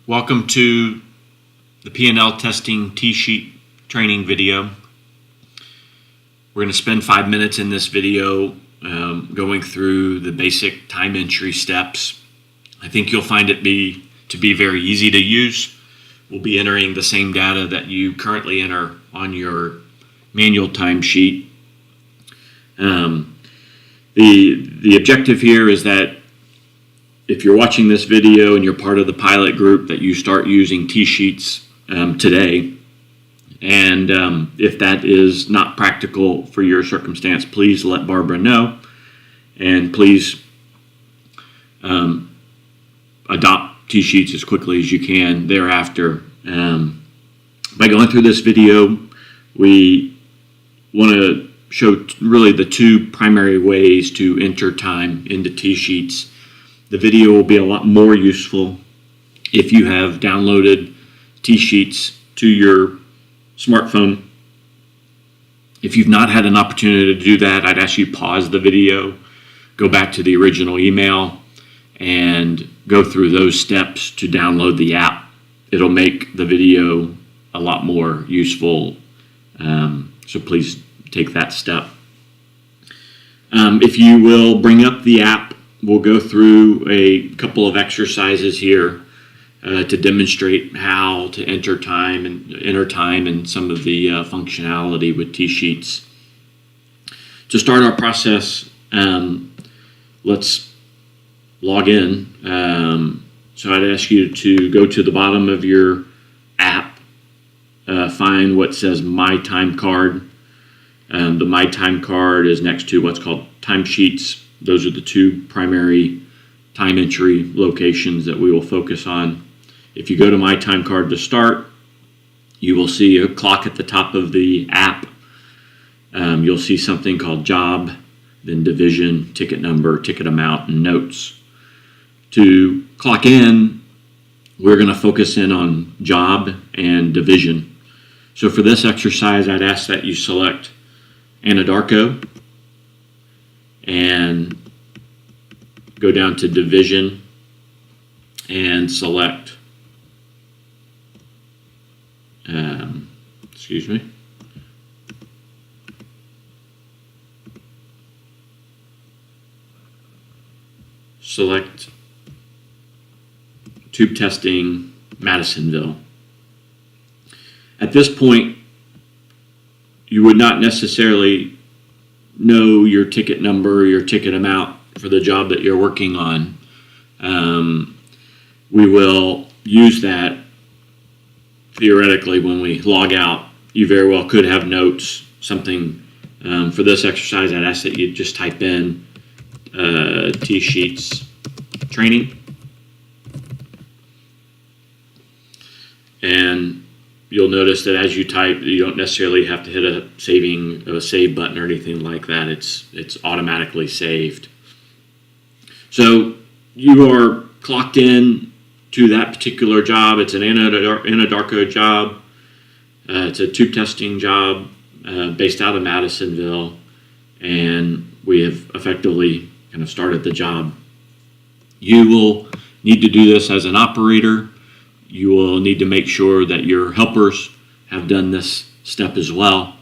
Welcome to the P&L testing T-sheet training video. We're going to spend 5 minutes in this video going through the basic time entry steps. I think you'll find it to be very easy to use. We'll be entering the same data that you currently enter on your manual timesheet. The objective here is that if you're watching this video and you're part of the pilot group, that you start using TSheets today. And if that is not practical for your circumstance, please let Barbara know. And please adopt TSheets as quickly as you can thereafter. By going through this video, we want to show really the two primary ways to enter time into TSheets. The video will be a lot more useful if you have downloaded TSheets to your smartphone. If you've not had an opportunity to do that, I'd ask you pause the video, go back to the original email, and go through those steps to download the app. It'll make the video a lot more useful, so please take that step. If you will bring up the app, we'll go through a couple of exercises here to demonstrate how to enter time and some of the functionality with TSheets. To start our process, let's log in. So I'd ask you to go to the bottom of your app, find what says My Time Card. The My Time Card is next to what's called TimeSheets. Those are the two primary time entry locations that we will focus on. If you go to My Time Card to start, you will see a clock at the top of the app. You'll see something called Job, then Division, Ticket Number, Ticket Amount, and Notes. To clock in, we're going to focus in on Job and Division. So for this exercise, I'd ask that you select Anadarko and go down to Division and select select Tube Testing Madisonville. At this point, you would not necessarily know your ticket number or your ticket amount for the job that you're working on. We will use that theoretically when we log out. You very well could have notes, something. For this exercise, I'd ask that you just type in TSheets training. And you'll notice that as you type, you don't necessarily have to hit a save button or anything like that. It's automatically saved. So you are clocked in to that particular job. It's an Anadarko job. It's a tube testing job based out of Madisonville, and we have effectively kind of started the job. You will need to do this as an operator. You will need to make sure that your helpers have done this step as well.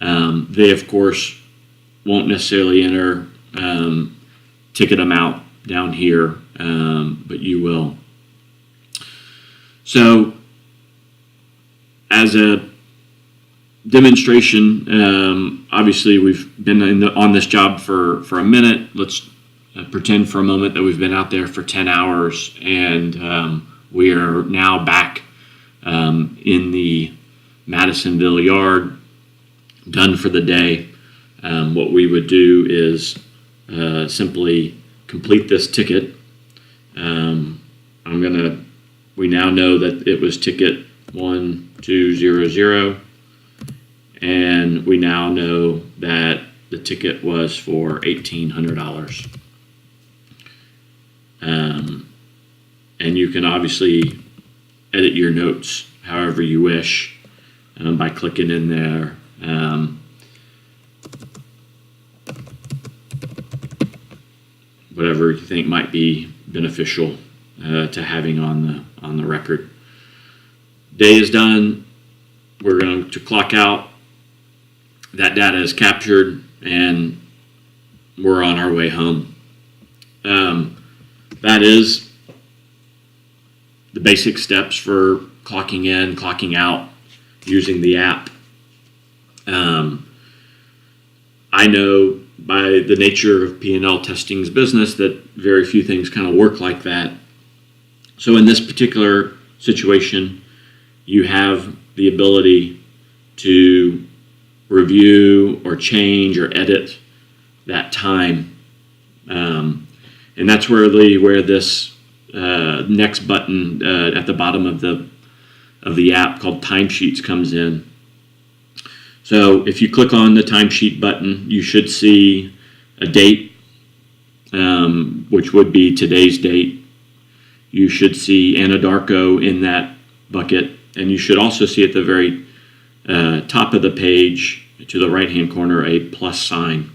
They, of course, won't necessarily enter ticket amount down here, but you will. So, as a demonstration, obviously we've been on this job for a minute. Let's pretend for a moment that we've been out there for 10 hours, and we are now back in the Madisonville yard, done for the day. What we would do is simply complete this ticket. We now know that it was ticket 1200, and we now know that the ticket was for $1,800. And you can obviously edit your notes however you wish by clicking in there. Whatever you think might be beneficial to having on on the record. Day is done. We're going to clock out. That data is captured, and we're on our way home. That is the basic steps for clocking in, clocking out using the app. I know by the nature of P&L testing's business that very few things kind of work like that. So in this particular situation, you have the ability to review or change or edit that time. And that's where this next button at the bottom of the app called TimeSheets comes in. So if you click on the timesheet button, you should see a date, which would be today's date. You should see Anadarko in that bucket, and you should also see at the very top of the page, to the right-hand corner, a plus sign.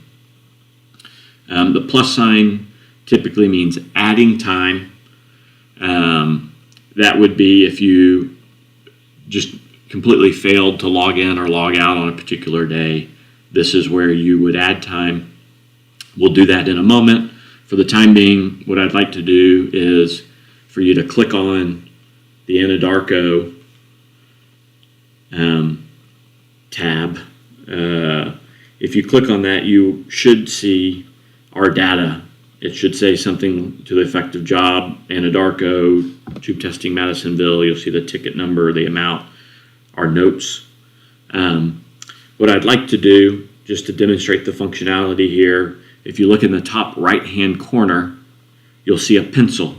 The plus sign typically means adding time. That would be if you just completely failed to log in or log out on a particular day. This is where you would add time. We'll do that in a moment. For the time being, what I'd like to do is for you to click on the Anadarko tab. If you click on that, you should see our data. It should say something to the effect of job, Anadarko, tube testing, Madisonville. You'll see the ticket number, the amount, our notes. What I'd like to do, just to demonstrate the functionality here, if you look in the top right-hand corner, you'll see a pencil.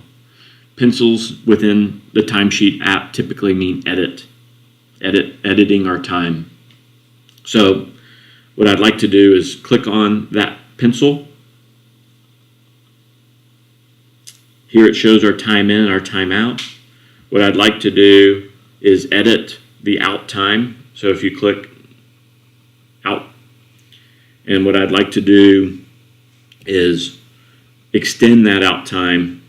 Pencils within the timesheet app typically mean editing our time. So what I'd like to do is click on that pencil. Here it shows our time in, our time out. What I'd like to do is edit the out time. So if you click out, and what I'd like to do is extend that out time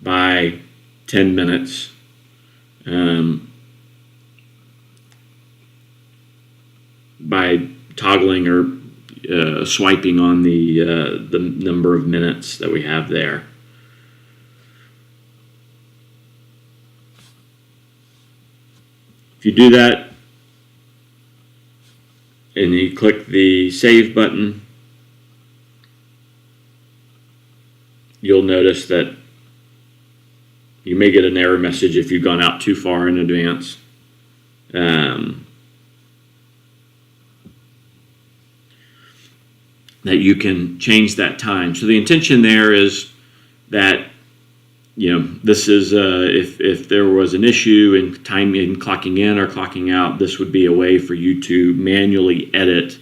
by 10 minutes. By toggling or swiping on the number of minutes that we have there. If you do that and you click the save button, you'll notice that you may get an error message if you've gone out too far in advance. That you can change that time. So the intention there is that, this is if there was an issue in time in clocking in or clocking out, this would be a way for you to manually edit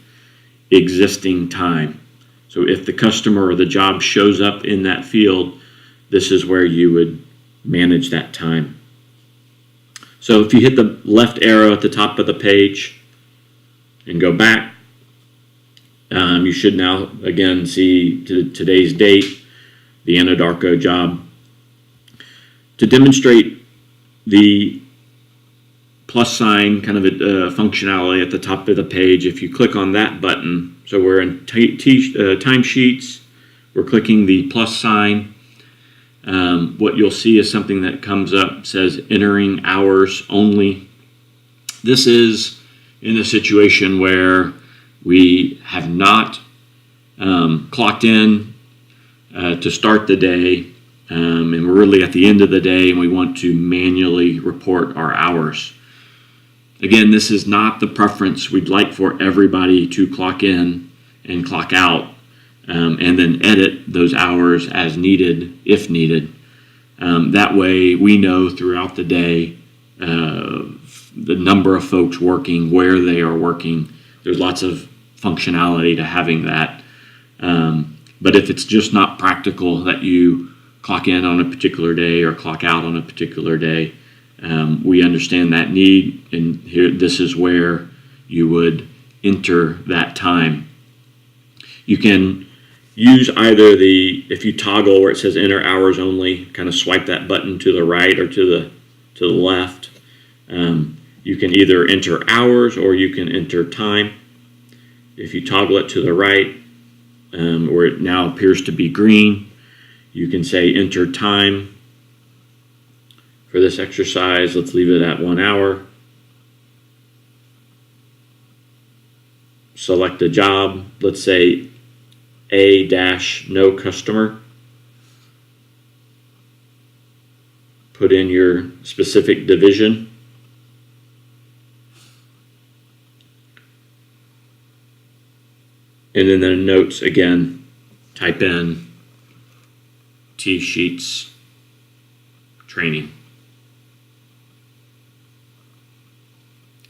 existing time. So if the customer or the job shows up in that field, this is where you would manage that time. So if you hit the left arrow at the top of the page and go back, you should now again see today's date, the Anadarko job. To demonstrate the plus sign kind of functionality at the top of the page, if you click on that button, so we're in timesheets, we're clicking the plus sign. What you'll see is something that comes up, says entering hours only. This is in a situation where we have not clocked in to start the day, and we're really at the end of the day, and we want to manually report our hours. Again, this is not the preference. We'd like for everybody to clock in and clock out, and then edit those hours as needed, if needed. That way we know throughout the day the number of folks working, where they are working. There's lots of functionality to having that. But if it's just not practical that you clock in on a particular day or clock out on a particular day, we understand that need, and here this is where you would enter that time. You can use either if you toggle where it says enter hours only, kind of swipe that button to the right or to the left. You can either enter hours or you can enter time. If you toggle it to the right, where it now appears to be green, you can say enter time for this exercise. Let's leave it at 1 hour. Select a job. Let's say A-no customer. Put in your specific division. And then the notes again, type in TSheets training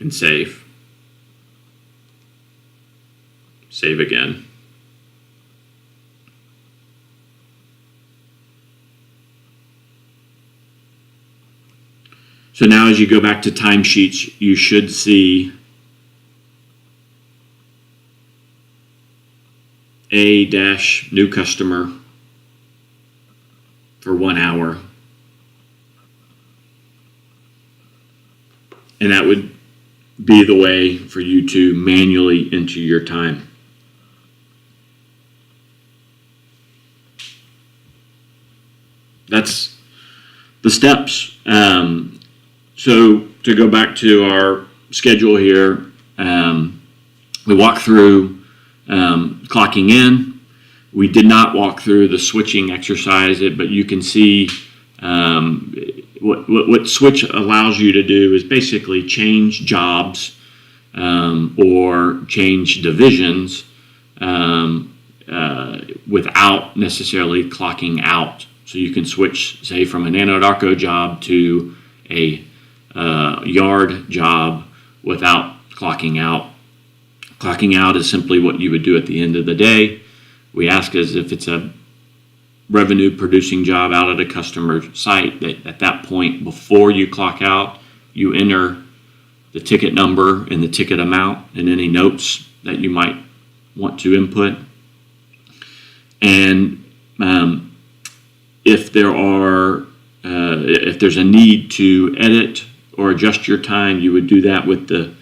and save. Save again. So now as you go back to timesheets, you should see A-new customer for 1 hour. And that would be the way for you to manually enter your time. That's the steps. So to go back to our schedule here, we walked through clocking in. We did not walk through the switching exercise, but you can see what switch allows you to do is basically change jobs or change divisions without necessarily clocking out. So you can switch, say, from an Anadarko job to a yard job without clocking out. Clocking out is simply what you would do at the end of the day. We ask as if it's a revenue producing job out at a customer site, that at that point, before you clock out, you enter the ticket number and the ticket amount and any notes that you might want to input. And if there's a need to edit or adjust your time, you would do that with the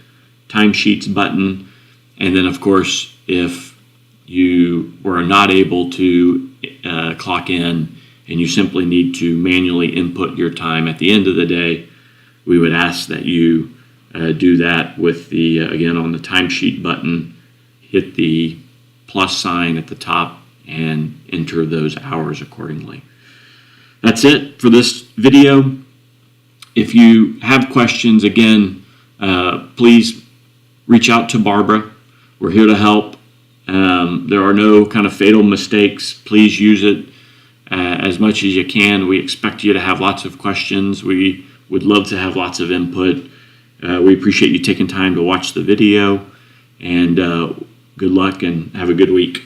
timesheets button. And then, of course, if you were not able to clock in and you simply need to manually input your time at the end of the day, we would ask that you do that with the, again, on the timesheet button, hit the plus sign at the top and enter those hours accordingly. That's it for this video. If you have questions, again, please reach out to Barbara. We're here to help. There are no kind of fatal mistakes. Please use it as much as you can. We expect you to have lots of questions. We would love to have lots of input. We appreciate you taking time to watch the video, and good luck and have a good week.